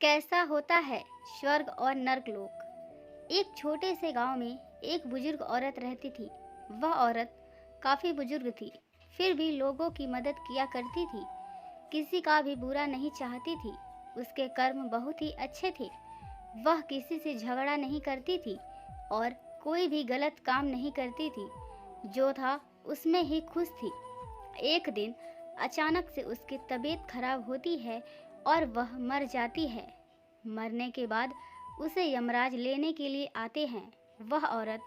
कैसा होता है स्वर्ग और नरकलोक। एक छोटे से गांव में एक बुजुर्ग औरत रहती थी। वह औरत काफी बुजुर्ग थी, फिर भी लोगों की मदद किया करती थी। किसी का भी बुरा नहीं चाहती थी। उसके कर्म बहुत ही अच्छे थे। वह किसी से झगड़ा नहीं करती थी और कोई भी गलत काम नहीं करती थी। जो था उसमें ही खुश थी। एक दिन अचानक से उसकी तबीयत खराब होती है और वह मर जाती है। मरने के बाद उसे यमराज लेने के लिए आते हैं। वह औरत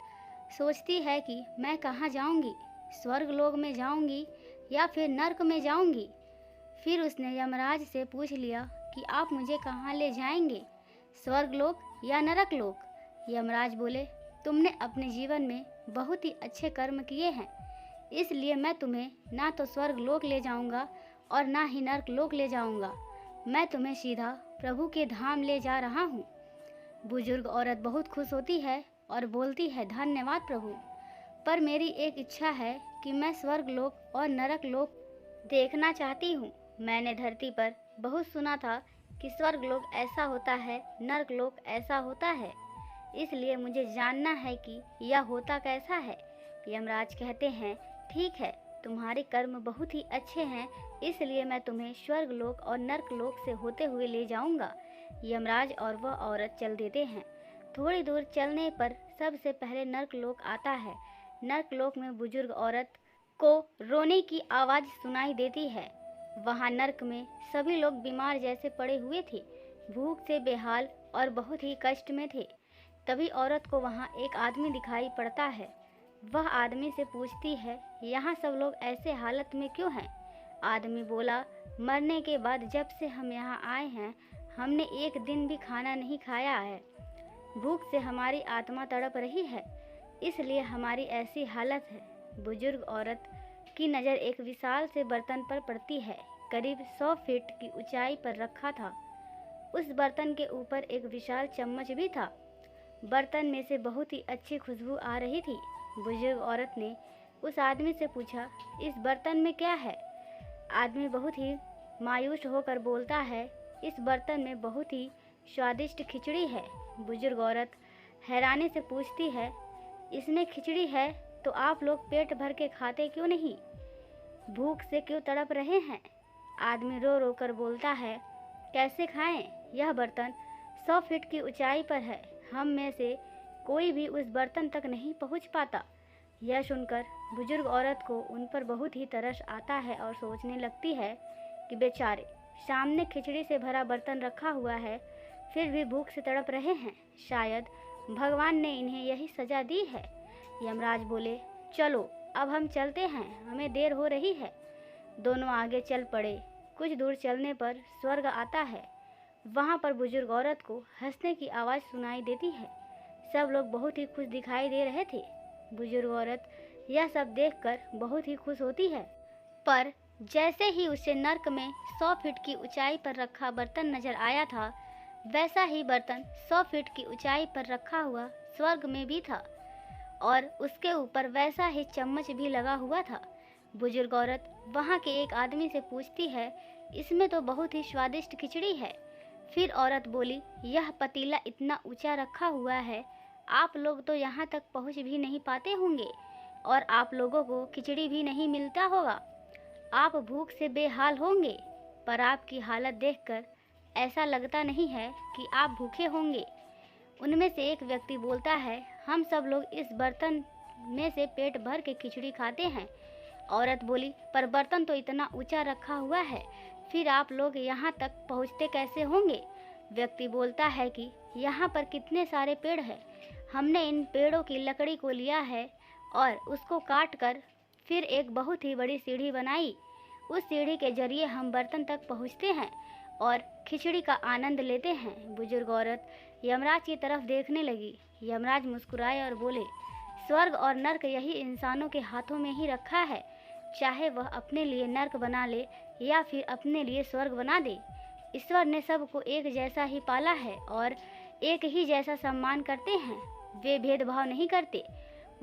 सोचती है कि मैं कहाँ जाऊंगी, स्वर्ग लोक में जाऊंगी या फिर नर्क में जाऊंगी। फिर उसने यमराज से पूछ लिया कि आप मुझे कहाँ ले जाएंगे, स्वर्ग लोक या नरक लोक। यमराज बोले, तुमने अपने जीवन में बहुत ही अच्छे कर्म किए हैं, इसलिए मैं तुम्हें ना तो स्वर्ग लोक ले जाऊंगा और ना ही नरक लोक ले जाऊंगा। मैं तुम्हें सीधा प्रभु के धाम ले जा रहा हूँ। बुजुर्ग औरत बहुत खुश होती है और बोलती है, धन्यवाद प्रभु, पर मेरी एक इच्छा है कि मैं स्वर्ग लोक और नरक लोक देखना चाहती हूँ। मैंने धरती पर बहुत सुना था कि स्वर्ग लोक ऐसा होता है, नरक लोक ऐसा होता है, इसलिए मुझे जानना है कि यह होता कैसा है। यमराज कहते हैं, ठीक है, तुम्हारे कर्म बहुत ही अच्छे हैं, इसलिए मैं तुम्हें स्वर्ग लोक और नर्क लोक से होते हुए ले जाऊंगा। यमराज और वह औरत चल देते हैं। थोड़ी दूर चलने पर सबसे पहले नर्क लोक आता है। नर्क लोक में बुजुर्ग औरत को रोने की आवाज़ सुनाई देती है। वहाँ नर्क में सभी लोग बीमार जैसे पड़े हुए थे, भूख से बेहाल और बहुत ही कष्ट में थे। तभी औरत को वहाँ एक आदमी दिखाई पड़ता है। वह आदमी से पूछती है, यहाँ सब लोग ऐसे हालत में क्यों हैं? आदमी बोला, मरने के बाद जब से हम यहाँ आए हैं, हमने एक दिन भी खाना नहीं खाया है। भूख से हमारी आत्मा तड़प रही है, इसलिए हमारी ऐसी हालत है। बुजुर्ग औरत की नज़र एक विशाल से बर्तन पर पड़ती है, करीब 100 फीट की ऊंचाई पर रखा था। उस बर्तन के ऊपर एक विशाल चम्मच भी था। बर्तन में से बहुत ही अच्छी खुशबू आ रही थी। बुजुर्ग औरत ने उस आदमी से पूछा, इस बर्तन में क्या है? आदमी बहुत ही मायूस होकर बोलता है, इस बर्तन में बहुत ही स्वादिष्ट खिचड़ी है। बुजुर्ग औरत हैरानी से पूछती है, इसमें खिचड़ी है तो आप लोग पेट भर के खाते क्यों नहीं? भूख से क्यों तड़प रहे हैं? आदमी रो रो कर बोलता है, कैसे खाएं? यह बर्तन 100 फीट की ऊंचाई पर है, हम में से कोई भी उस बर्तन तक नहीं पहुंच पाता। यह सुनकर बुजुर्ग औरत को उन पर बहुत ही तरस आता है और सोचने लगती है कि बेचारे, सामने खिचड़ी से भरा बर्तन रखा हुआ है, फिर भी भूख से तड़प रहे हैं। शायद भगवान ने इन्हें यही सजा दी है। यमराज बोले, चलो अब हम चलते हैं, हमें देर हो रही है। दोनों आगे चल पड़े। कुछ दूर चलने पर स्वर्ग आता है। वहाँ पर बुजुर्ग औरत को हंसने की आवाज़ सुनाई देती है। सब लोग बहुत ही खुश दिखाई दे रहे थे। बुजुर्ग औरत यह सब देखकर बहुत ही खुश होती है, पर जैसे ही उसे नर्क में 100 फीट की ऊंचाई पर रखा बर्तन नजर आया था, वैसा ही बर्तन 100 फीट की ऊंचाई पर रखा हुआ स्वर्ग में भी था और उसके ऊपर वैसा ही चम्मच भी लगा हुआ था। बुजुर्ग औरत वहाँ के एक आदमी से पूछती है, इसमें तो बहुत ही स्वादिष्ट खिचड़ी है। फिर औरत बोली, यह पतीला इतना ऊंचा रखा हुआ है, आप लोग तो यहाँ तक पहुँच भी नहीं पाते होंगे और आप लोगों को खिचड़ी भी नहीं मिलता होगा। आप भूख से बेहाल होंगे, पर आपकी हालत देखकर ऐसा लगता नहीं है कि आप भूखे होंगे। उनमें से एक व्यक्ति बोलता है, हम सब लोग इस बर्तन में से पेट भर के खिचड़ी खाते हैं। औरत बोली, पर बर्तन तो इतना ऊंचा रखा हुआ है, फिर आप लोग यहाँ तक पहुँचते कैसे होंगे? व्यक्ति बोलता है कि यहाँ पर कितने सारे पेड़ हैं, हमने इन पेड़ों की लकड़ी को लिया है और उसको काट कर फिर एक बहुत ही बड़ी सीढ़ी बनाई। उस सीढ़ी के जरिए हम बर्तन तक पहुँचते हैं और खिचड़ी का आनंद लेते हैं। बुजुर्ग औरत यमराज की तरफ देखने लगी। यमराज मुस्कुराए और बोले, स्वर्ग और नर्क यही इंसानों के हाथों में ही रखा है, चाहे वह अपने लिए नर्क बना ले या फिर अपने लिए स्वर्ग बना दे। ईश्वर ने सबको एक जैसा ही पाला है और एक ही जैसा सम्मान करते हैं, वे भेदभाव नहीं करते।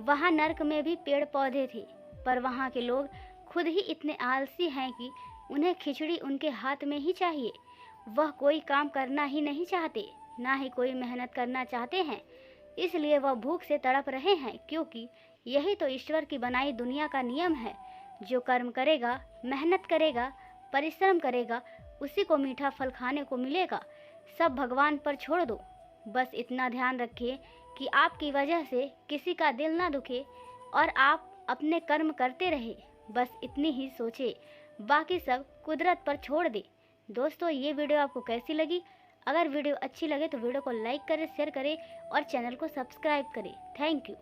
वहाँ नर्क में भी पेड़ पौधे थे, पर वहाँ के लोग खुद ही इतने आलसी हैं कि उन्हें खिचड़ी उनके हाथ में ही चाहिए। वह कोई काम करना ही नहीं चाहते, ना ही कोई मेहनत करना चाहते हैं। इसलिए वह भूख से तड़प रहे हैं, क्योंकि यही तो ईश्वर की बनाई दुनिया का नियम है। जो कर्म करेगा, मेहनत करेगा, परिश्रम करेगा, उसी को मीठा फल खाने को मिलेगा। सब भगवान पर छोड़ दो। बस इतना ध्यान रखिए कि आपकी वजह से किसी का दिल ना दुखे और आप अपने कर्म करते रहे। बस इतनी ही सोचे, बाकी सब कुदरत पर छोड़ दे। दोस्तों, ये वीडियो आपको कैसी लगी? अगर वीडियो अच्छी लगे तो वीडियो को लाइक करें, शेयर करें और चैनल को सब्सक्राइब करें। Thank you.